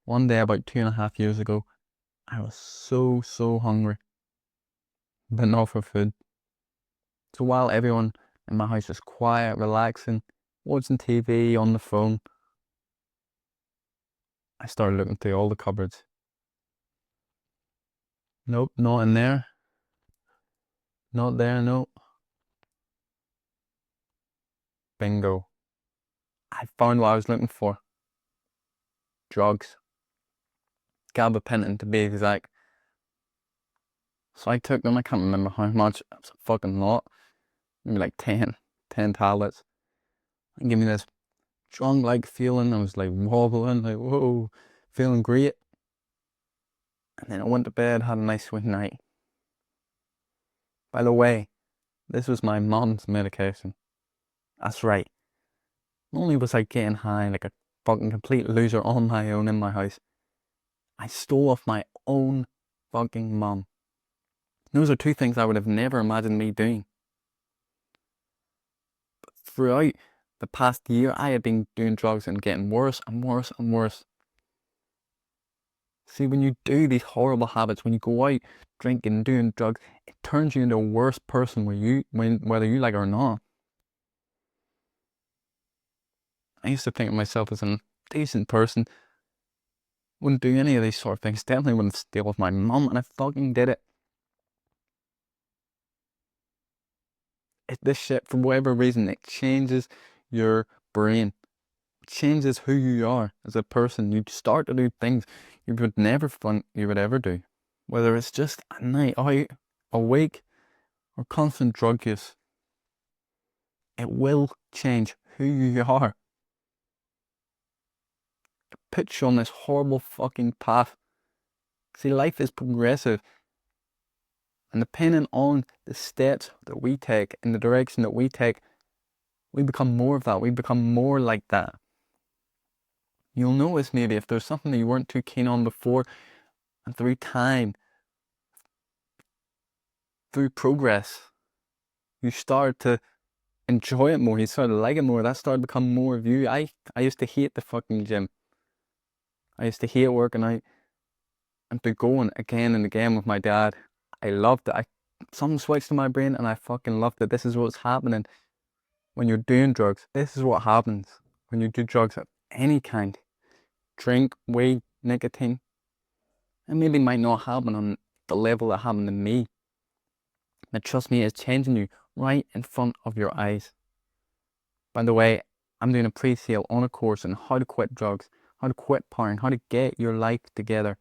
One day about 2.5 years ago, I was so hungry, but not for food. So while everyone in my house was quiet, relaxing, watching TV on the phone, I started looking through all the cupboards. Nope, not in there. Not there, no. Bingo. I found what I was looking for. Drugs. Gabapentin to be exact. So I took them, I can't remember how much, it was a fucking lot. Maybe like 10 tablets. And give me this drunk-like feeling. I was like wobbling, like whoa, feeling great. And then I went to bed, had a nice sweet night. By the way, this was my mom's medication. That's right. Not only was I getting high like a fucking complete loser on my own in my house, I stole off my own fucking mom. Those are two things I would have never imagined me doing. But throughout the past year, I had been doing drugs and getting worse and worse and worse. See, when you do these horrible habits, when you go out drinking, doing drugs, it turns you into a worse person whether you like it or not. I used to think of myself as a decent person, wouldn't do any of these sort of things, definitely wouldn't steal with my mum, and I fucking did it. This shit, for whatever reason, it changes your brain. It changes who you are as a person. You start to do things you would never think you would ever do. Whether it's just a night out, a week, or constant drug use. It will change who you are. It puts you on this horrible fucking path. See, life is progressive. And depending on the steps that we take, in the direction that we take, we become more of that. We become more like that. You'll notice maybe if there's something that you weren't too keen on before, and through time, through progress, you start to enjoy it more. You start to like it more. That started to become more of you. I used to hate the fucking gym. I used to hate working out and to going again and again with my dad. I loved it. Something switched in my brain and I fucking loved it. This is what's happening when you're doing drugs. This is what happens when you do drugs of any kind. Drink, weed, nicotine. And maybe it might not happen on the level that happened to me. But trust me, it's changing you right in front of your eyes. By the way, I'm doing a pre-sale on a course on how to quit drugs, how to quit partying, how to get your life together.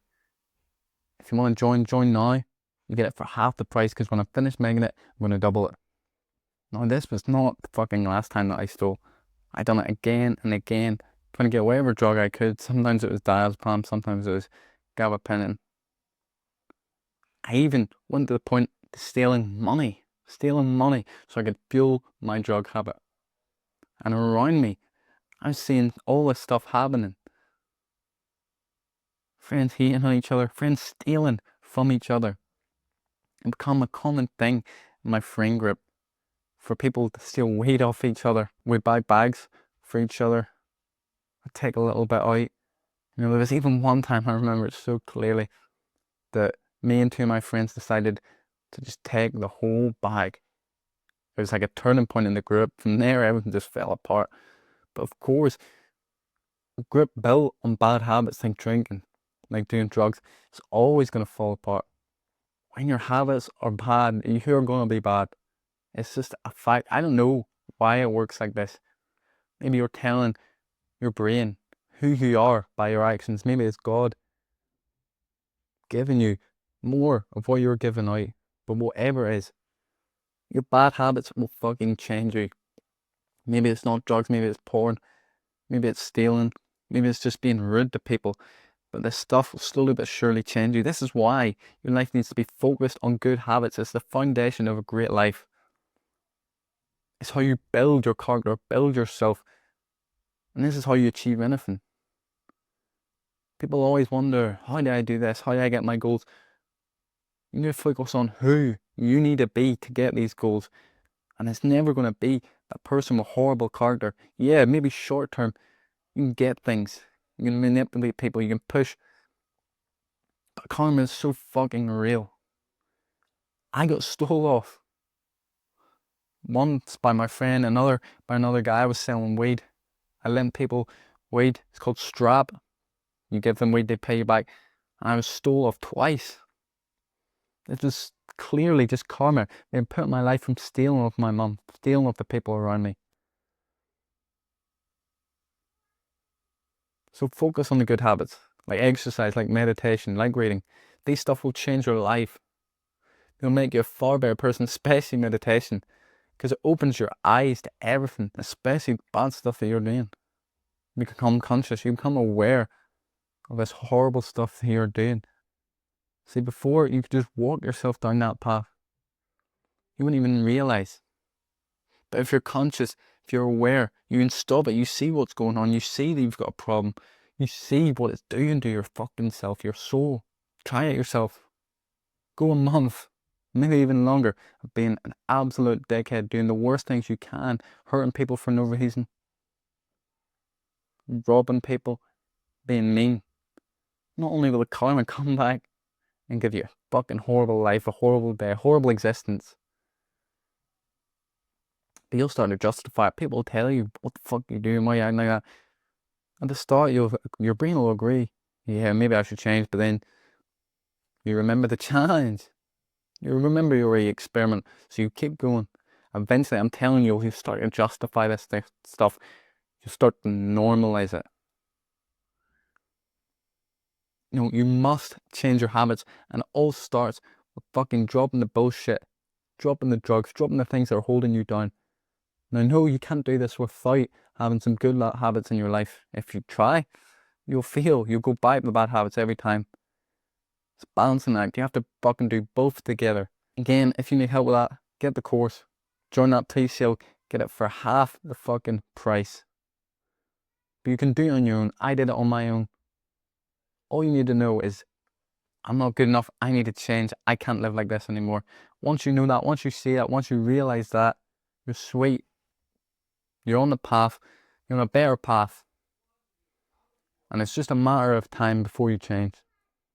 If you want to join now. You get it for half the price, because when I finish making it, I'm going to double it. Now, this was not the fucking last time that I stole. I done it again and again, trying to get whatever drug I could. Sometimes it was diazepam, sometimes it was gabapentin. I even went to the point of stealing money so I could fuel my drug habit. And around me, I was seeing all this stuff happening. Friends hating on each other, friends stealing from each other. It become a common thing in my friend group for people to steal weed off each other. We buy bags for each other. I take a little bit out. There was even one time, I remember it so clearly, that me and two of my friends decided to just take the whole bag. It was like a turning point in the group. From there, everything just fell apart. But of course, a group built on bad habits like drinking, like doing drugs, it's always going to fall apart. When your habits are bad, you're going to be bad. It's just a fact. I don't know why it works like this. Maybe you're telling your brain who you are by your actions. Maybe it's God giving you more of what you're giving out. But whatever it is, your bad habits will fucking change you. Maybe it's not drugs, maybe it's porn, maybe it's stealing, maybe it's just being rude to people. But this stuff will slowly but surely change you. This is why your life needs to be focused on good habits. It's the foundation of a great life. It's how you build your character, build yourself. And this is how you achieve anything. People always wonder, how do I do this? How do I get my goals? You need to focus on who you need to be to get these goals. And it's never going to be that person with horrible character. Yeah, maybe short term, you can get things. You can manipulate people, you can push. But karma is so fucking real. I got stole off once by my friend, another by another guy. I was selling weed. I lent people weed. It's called strap. You give them weed, they pay you back. And I was stole off twice. It was clearly just karma. They put my life from stealing off my mum, stealing off the people around me. So focus on the good habits, like exercise, like meditation, like reading. These stuff will change your life. It'll make you a far better person, especially meditation, because it opens your eyes to everything, especially bad stuff that you're doing. You become conscious, you become aware of this horrible stuff that you're doing. See, before you could just walk yourself down that path. You wouldn't even realize. But if you're conscious, if you're aware, you can stop it. You see what's going on. You see that you've got a problem. You see what it's doing to your fucking self, your soul. Try it yourself. Go a month, maybe even longer, of being an absolute dickhead, doing the worst things you can, hurting people for no reason, robbing people, being mean. Not only will the karma come back and give you a fucking horrible life, a horrible day, a horrible existence, but you'll start to justify it. People will tell you what the fuck you're doing, why you acting like that. At the start, your brain will agree, yeah, maybe I should change, but then you remember the challenge. You remember your experiment, so you keep going. Eventually, I'm telling you, you start to justify this stuff. You start to normalize it. You know, you must change your habits, and it all starts with fucking dropping the bullshit, dropping the drugs, dropping the things that are holding you down. And I know you can't do this without having some good habits in your life. If you try, you'll fail. You'll go back to the bad habits every time. It's a balancing act. You have to fucking do both together. Again, if you need help with that, get the course. Join that pre-sale. Get it for half the fucking price. But you can do it on your own. I did it on my own. All you need to know is, I'm not good enough. I need to change. I can't live like this anymore. Once you know that, once you see that, once you realize that, you're sweet. You're on the path. You're on a better path. And it's just a matter of time before you change.